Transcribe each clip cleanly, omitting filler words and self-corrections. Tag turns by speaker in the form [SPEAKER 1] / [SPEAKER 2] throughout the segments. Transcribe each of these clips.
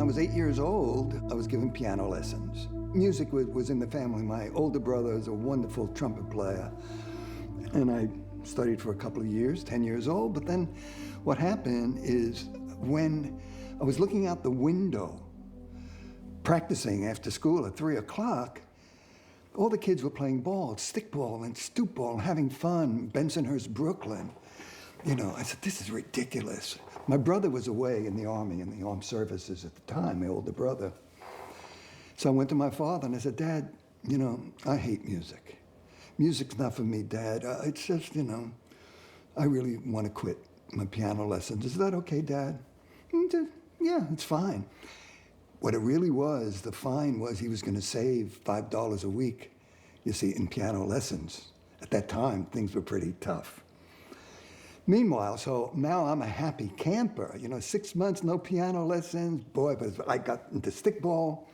[SPEAKER 1] was 8 years old, I was given piano lessons. Music was in the family. My older brother is a wonderful trumpet player, and I studied for a couple of years, 10 years old, but then what happened is when I was looking out the window, practicing after school at 3 o'clock, all the kids were playing ball, stickball and stoop ball, having fun, Bensonhurst, Brooklyn. You know, I said, this is ridiculous. My brother was away in the Army, in the armed services at the time, my older brother. So I went to my father and I said, Dad, you know, I hate music. Music's not for me, Dad. It's just, you know, I really want to quit my piano lessons. Is that okay, Dad? Yeah, it's fine. What it really was, the fine was he was going to save $5 a week, you see, in piano lessons. At that time, things were pretty tough. Meanwhile, so now I'm a happy camper. You know, 6 months, no piano lessons. Boy, but I got into stickball.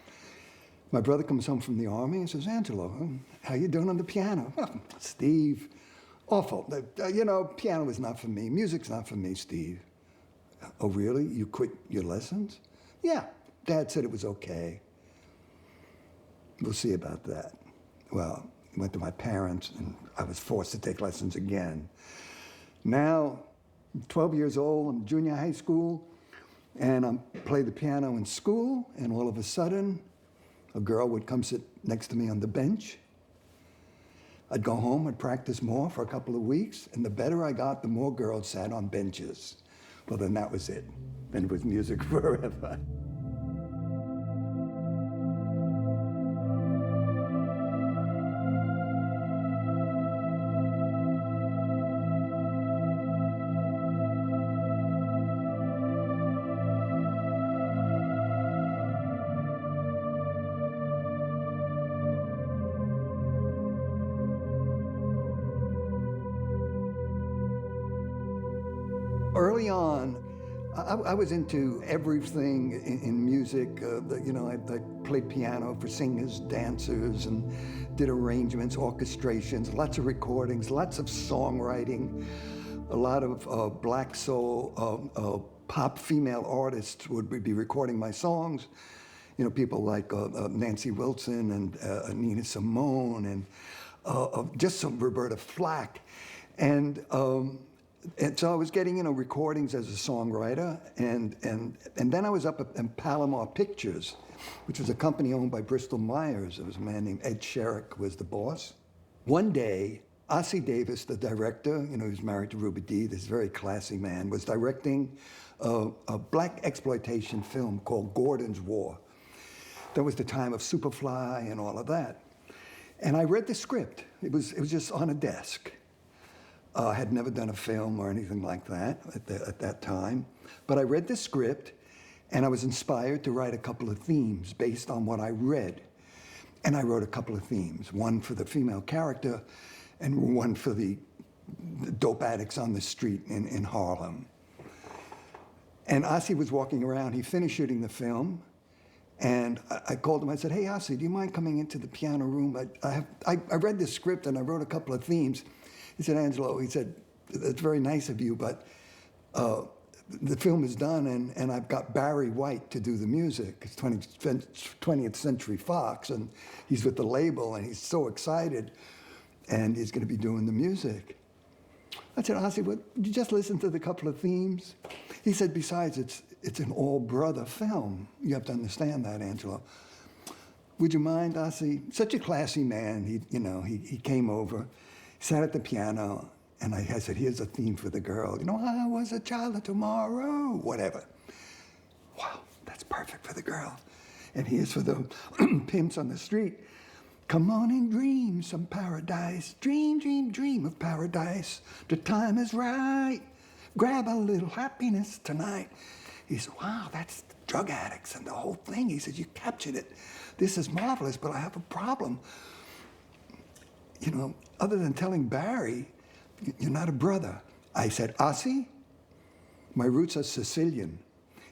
[SPEAKER 1] My brother comes home from the Army and says, Angelo, how you doing on the piano? Oh, Steve, awful. You know, piano is not for me. Music's not for me, Steve. Oh, really? You quit your lessons? Yeah. Dad said it was okay. We'll see about that. Well, I went to my parents, and I was forced to take lessons again. Now, I'm 12 years old, I'm junior high school, and I play the piano in school, and all of a sudden, a girl would come sit next to me on the bench. I'd go home and practice more for a couple of weeks, and the better I got, the more girls sat on benches. Well, then that was it. Then it was music forever. Early on, I was into everything in music. You know, I played piano for singers, dancers, and did arrangements, orchestrations, lots of recordings, lots of songwriting. A lot of black soul, pop female artists would be recording my songs. You know, people like Nancy Wilson and Nina Simone and just some Roberta Flack. And so I was getting, you know, recordings as a songwriter, and then I was up in Palomar Pictures, which was a company owned by Bristol Myers. There was a man named Ed Sherrick was the boss. One day, Ossie Davis, the director, you know, he was married to Ruby Dee, this very classy man, was directing a black exploitation film called Gordon's War. That was the time of Superfly and all of that. And I read the script. It was just on a desk. I had never done a film or anything like that at that time. But I read the script, and I was inspired to write a couple of themes based on what I read. And I wrote a couple of themes, one for the female character and one for the dope addicts on the street in Harlem. And Ossie was walking around. He finished shooting the film, and I called him. I said, hey, Ossie, do you mind coming into the piano room? I read the script, and I wrote a couple of themes. He said, Angelo, he said, it's very nice of you, but the film is done, and I've got Barry White to do the music. It's 20th Century Fox, and he's with the label, and he's so excited, and he's going to be doing the music. I said, Ossie, would you just listen to the couple of themes? He said, besides, it's an all-brother film. You have to understand that, Angelo. Would you mind, Ossie? Such a classy man. He came over. Sat at the piano, and I said, here's a theme for the girl. You know, I was a child of tomorrow, whatever. Wow, that's perfect for the girl. And here's for the pimps on the street. Come on and dream some paradise. Dream, dream, dream of paradise. The time is right. Grab a little happiness tonight. He said, wow, that's drug addicts and the whole thing. He said, you captured it. This is marvelous, but I have a problem. You know, other than telling Barry, you're not a brother. I said, Ossie, my roots are Sicilian.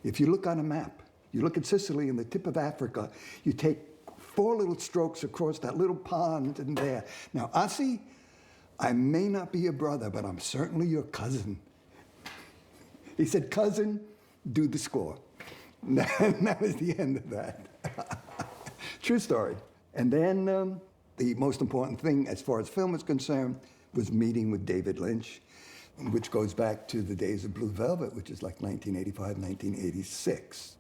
[SPEAKER 1] If you look on a map, you look at Sicily in the tip of Africa, you take 4 little strokes across that little pond in there. Now, Ossie, I may not be your brother, but I'm certainly your cousin. He said, cousin, do the score. That was the end of that. True story. And then the most important thing as far as film is concerned was meeting with David Lynch, which goes back to the days of Blue Velvet, which is like 1985, 1986.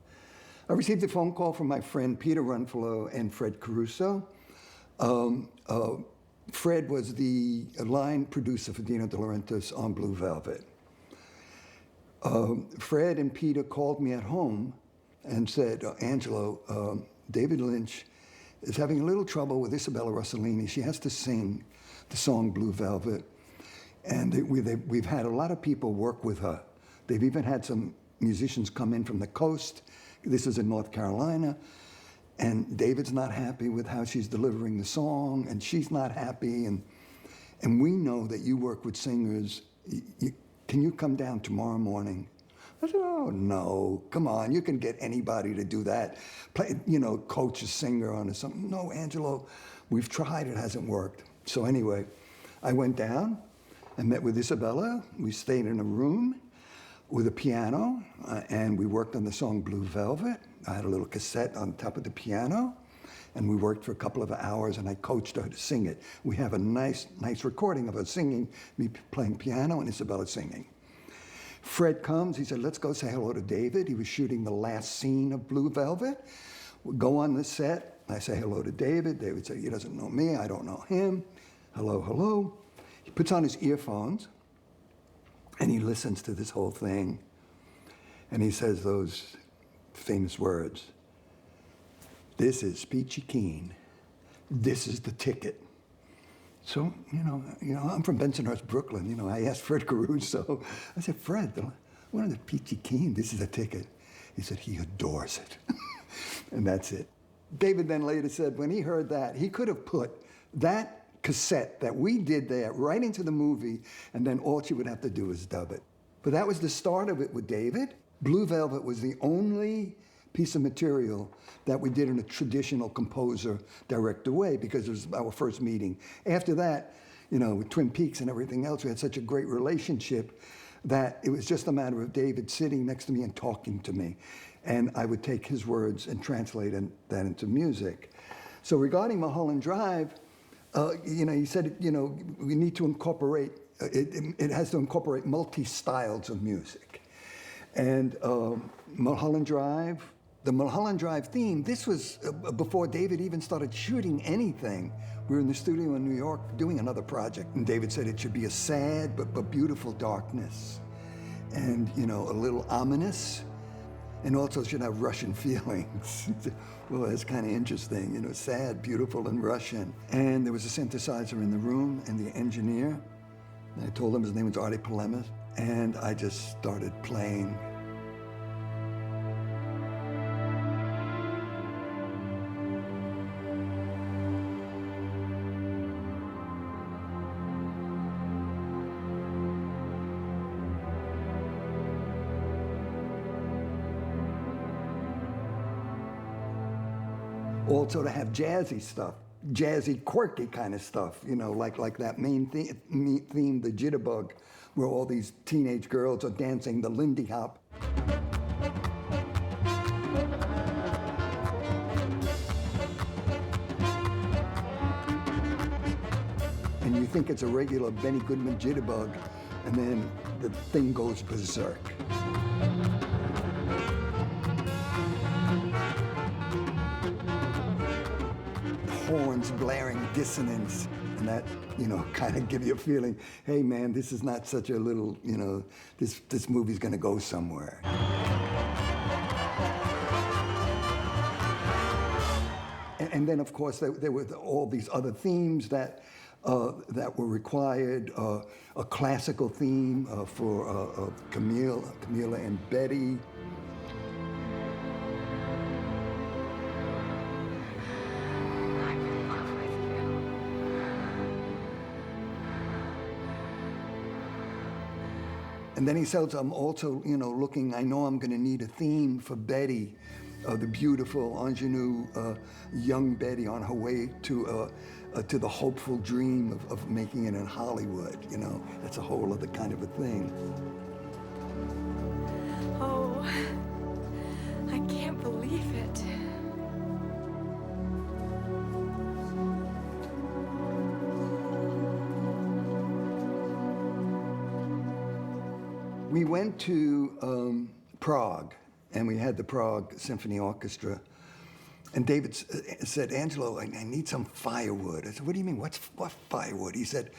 [SPEAKER 1] I received a phone call from my friend Peter Runfellow and Fred Caruso. Fred was the line producer for Dino De Laurentiis on Blue Velvet. Fred and Peter called me at home and said, Angelo, David Lynch is having a little trouble with Isabella Rossellini. She has to sing the song Blue Velvet. And we've had a lot of people work with her. They've even had some musicians come in from the coast. This is in North Carolina. And David's not happy with how she's delivering the song, and she's not happy. And we know that you work with singers. Can you come down tomorrow morning? I said, oh, no, come on, you can get anybody to do that. Coach a singer on something. No, Angelo, we've tried, it hasn't worked. So anyway, I went down, I met with Isabella. We stayed in a room with a piano, and we worked on the song Blue Velvet. I had a little cassette on top of the piano, and we worked for a couple of hours, and I coached her to sing it. We have a nice recording of her singing, me playing piano and Isabella singing. Fred comes, he said, let's go say hello to David. He was shooting the last scene of Blue Velvet. We go on the set, I say hello to David. David said, he doesn't know me, I don't know him. Hello, hello. He puts on his earphones, and he listens to this whole thing, and he says those famous words, this is Peachy Keen, this is the ticket. So, I'm from Bensonhurst, Brooklyn. I asked Fred Caruso, I said, Fred, one of the Peachy Keen, this is a ticket. He said, he adores it. And that's it. David then later said when he heard that, he could have put that cassette that we did there right into the movie, and then all she would have to do is dub it. But that was the start of it with David. Blue Velvet was the only piece of material that we did in a traditional composer-director way, because it was our first meeting. After that, with Twin Peaks and everything else, we had such a great relationship that it was just a matter of David sitting next to me and talking to me. And I would take his words and translate that into music. So regarding Mulholland Drive, he said, we need to incorporate, it has to incorporate multi-styles of music. And Mulholland Drive, the Mulholland Drive theme, this was before David even started shooting anything. We were in the studio in New York doing another project, and David said it should be a sad but beautiful darkness, and a little ominous, and also should have Russian feelings. Well, that's kind of interesting, sad, beautiful, and Russian. And there was a synthesizer in the room, and the engineer, and I told him his name was Artie Palemis, and I just started playing. Also to have jazzy stuff, jazzy, quirky kind of stuff, like that main theme, the jitterbug, where all these teenage girls are dancing the Lindy Hop. And you think it's a regular Benny Goodman jitterbug, and then the thing goes berserk. Horns blaring, dissonance, and that, kind of give you a feeling, hey man, this is not such a little, this movie's gonna go somewhere. And then, of course, there were all these other themes that were required, a classical theme for Camilla and Betty. And then he says, I'm also, looking, I know I'm going to need a theme for Betty, the beautiful ingenue young Betty on her way to the hopeful dream of making it in Hollywood. That's a whole other kind of a thing.
[SPEAKER 2] Oh, I can't.
[SPEAKER 1] We went to Prague, and we had the Prague Symphony Orchestra. And David said, Angelo, I need some firewood. I said, what do you mean, what firewood? He said,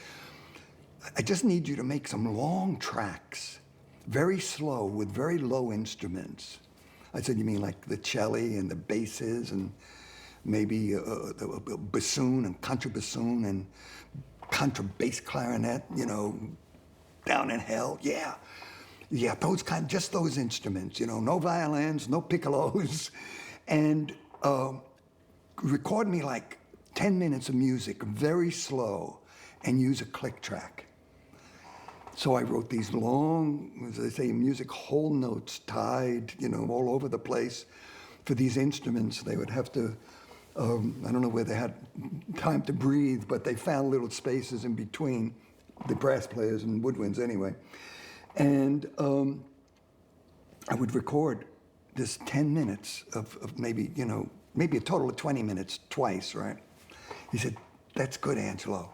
[SPEAKER 1] I just need you to make some long tracks, very slow, with very low instruments. I said, you mean like the cello and the basses and maybe the bassoon and contrabassoon and contrabass clarinet, you know, down in hell? Yeah, just those instruments, you know, no violins, no piccolos. And record me like 10 minutes of music, very slow, and use a click track. So I wrote these long, as they say, music whole notes tied, you know, all over the place for these instruments. They would have to, I don't know where they had time to breathe, but they found little spaces in between the brass players and woodwinds anyway. And I would record this 10 minutes of maybe, you know, maybe a total of 20 minutes twice, right? He said, that's good, Angelo.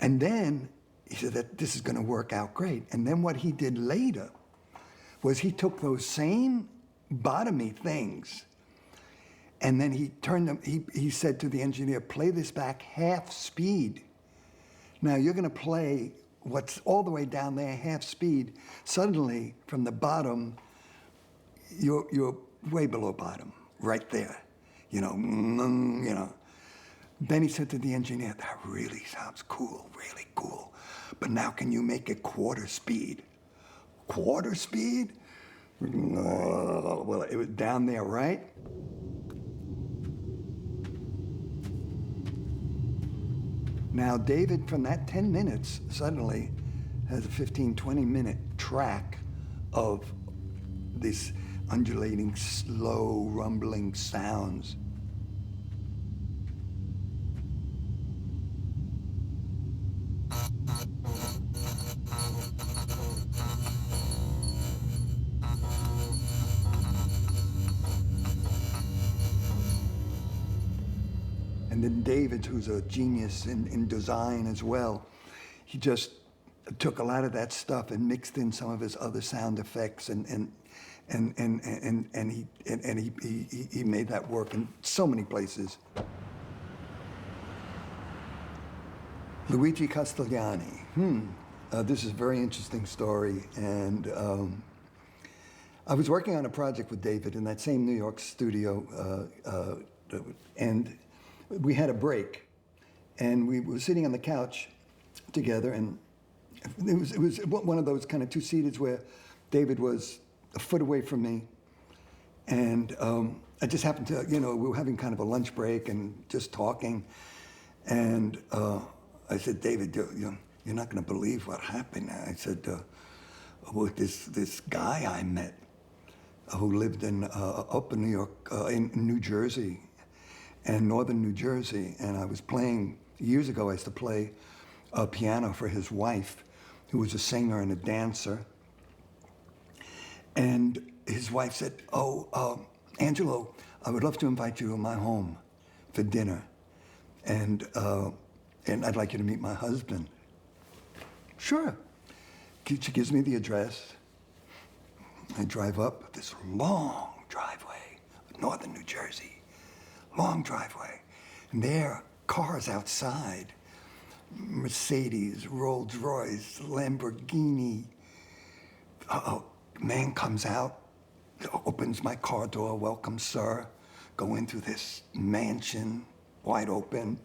[SPEAKER 1] And then he said that this is going to work out great. And then what he did later was he took those same bottomy things and then he turned them, he said to the engineer, play this back half speed. Now you're going to play what's all the way down there, half speed. Suddenly, from the bottom, you're way below bottom, right there. You know. Then he said to the engineer, that really sounds cool, really cool. But now can you make it quarter speed? Quarter speed? Well, it was down there, right? Now, David, from that 10 minutes, suddenly has a 15, 20-minute track of this undulating, slow, rumbling sounds. And then David, who's a genius in design as well, he just took a lot of that stuff and mixed in some of his other sound effects, and he made that work in so many places. Luigi Castellani. This is a very interesting story, and I was working on a project with David in that same New York studio, and we had a break, and we were sitting on the couch together, and it was one of those kind of two-seateds where David was a foot away from me, and I just happened to, you know, we were having kind of a lunch break and just talking, and I said, David, you're not going to believe what happened. I said, with this guy I met who lived in up in New York, in New Jersey, and northern New Jersey, and I was playing, years ago I used to play piano for his wife, who was a singer and a dancer. And his wife said, Angelo, I would love to invite you to my home for dinner, and I'd like you to meet my husband. Sure. She gives me the address. I drive up this long driveway, northern New Jersey. Long driveway, and there are cars outside, Mercedes, Rolls Royce, Lamborghini. Man comes out, opens my car door, welcome, sir. Go into this mansion, wide open.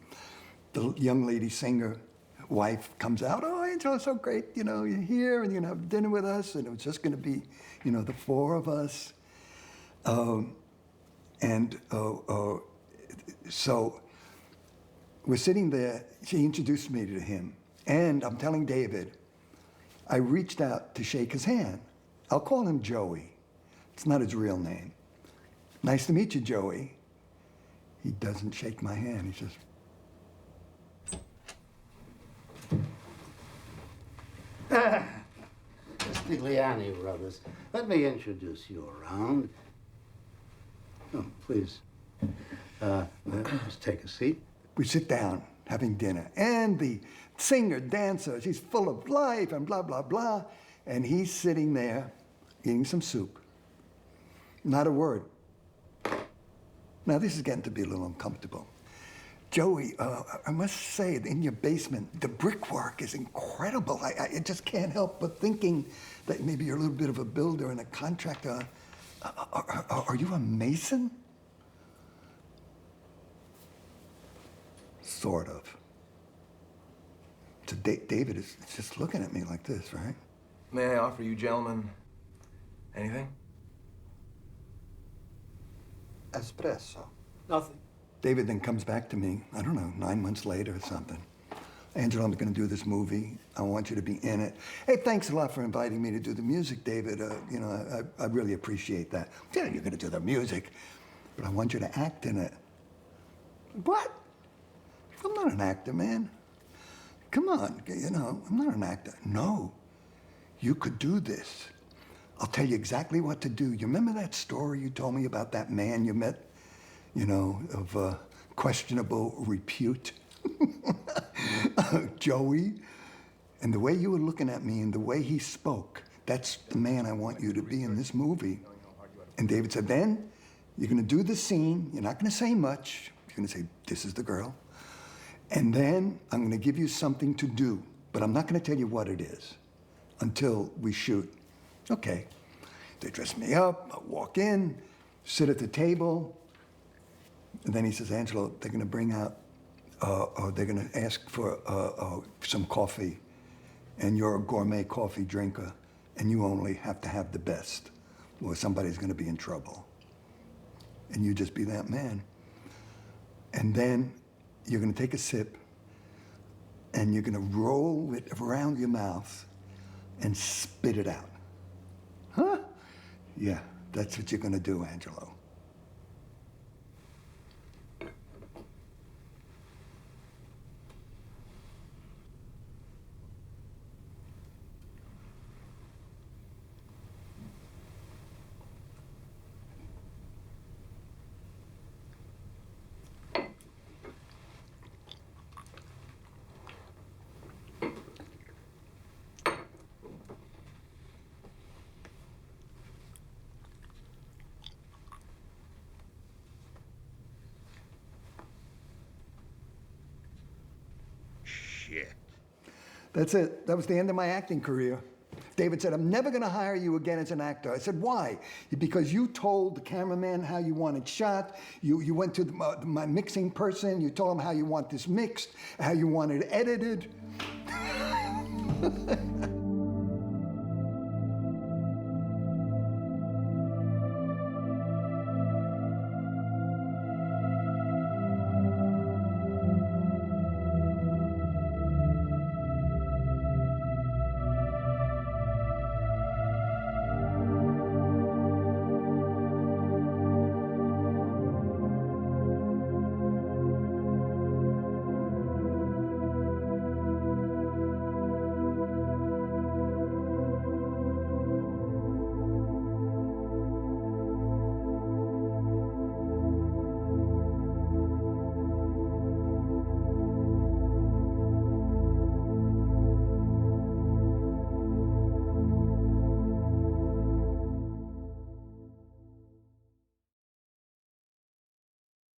[SPEAKER 1] The young lady singer, wife, comes out, oh, Angelo, it's so great, you know, you're here, and you're gonna have dinner with us, and it was just gonna be, you know, the four of us. So we're sitting there, she introduced me to him, and I'm telling David, I reached out to shake his hand. I'll call him Joey. It's not his real name. Nice to meet you, Joey. He doesn't shake my hand, he says,
[SPEAKER 2] Stigliani brothers. Let me introduce you around. Oh, please. Just take a seat.
[SPEAKER 1] We sit down, having dinner, and the singer, dancer, she's full of life and blah, blah, blah. And he's sitting there eating some soup. Not a word. Now, this is getting to be a little uncomfortable. Joey, I must say, in your basement, the brickwork is incredible. I just can't help but thinking that maybe you're a little bit of a builder and a contractor. Are you a mason? Sort of. So David is just looking at me like this, right?
[SPEAKER 3] May I offer you gentlemen anything?
[SPEAKER 4] Espresso.
[SPEAKER 2] Nothing.
[SPEAKER 1] David then comes back to me, I don't know, 9 months later or something. Angelo, I'm gonna do this movie. I want you to be in it. Hey, thanks a lot for inviting me to do the music, David. You know, I really appreciate that. Yeah, you're gonna do the music, but I want you to act in it. What? I'm not an actor, man. Come on, you know, I'm not an actor. No, you could do this. I'll tell you exactly what to do. You remember that story you told me about that man you met, you know, of questionable repute? Joey? And the way you were looking at me and the way he spoke, that's the man I want you to be in this movie. And David said, then you're gonna do the scene. You're not gonna say much. You're gonna say, this is the girl. And then I'm gonna give you something to do, but I'm not gonna tell you what it is until we shoot. Okay. They dress me up, I walk in, sit at the table, and then he says, Angelo, they're gonna bring out, or they're gonna ask for some coffee, and you're a gourmet coffee drinker, and you only have to have the best, or somebody's gonna be in trouble. And you just be that man. And then you're gonna take a sip, and you're gonna roll it around your mouth and spit it out. Huh? Yeah, that's what you're gonna do, Angelo.
[SPEAKER 4] Shit.
[SPEAKER 1] That's it. That was the end of my acting career. David said, I'm never gonna hire you again as an actor. I said, why? Because you told the cameraman how you want it shot. You went to my mixing person. You told him how you want this mixed, how you want it edited.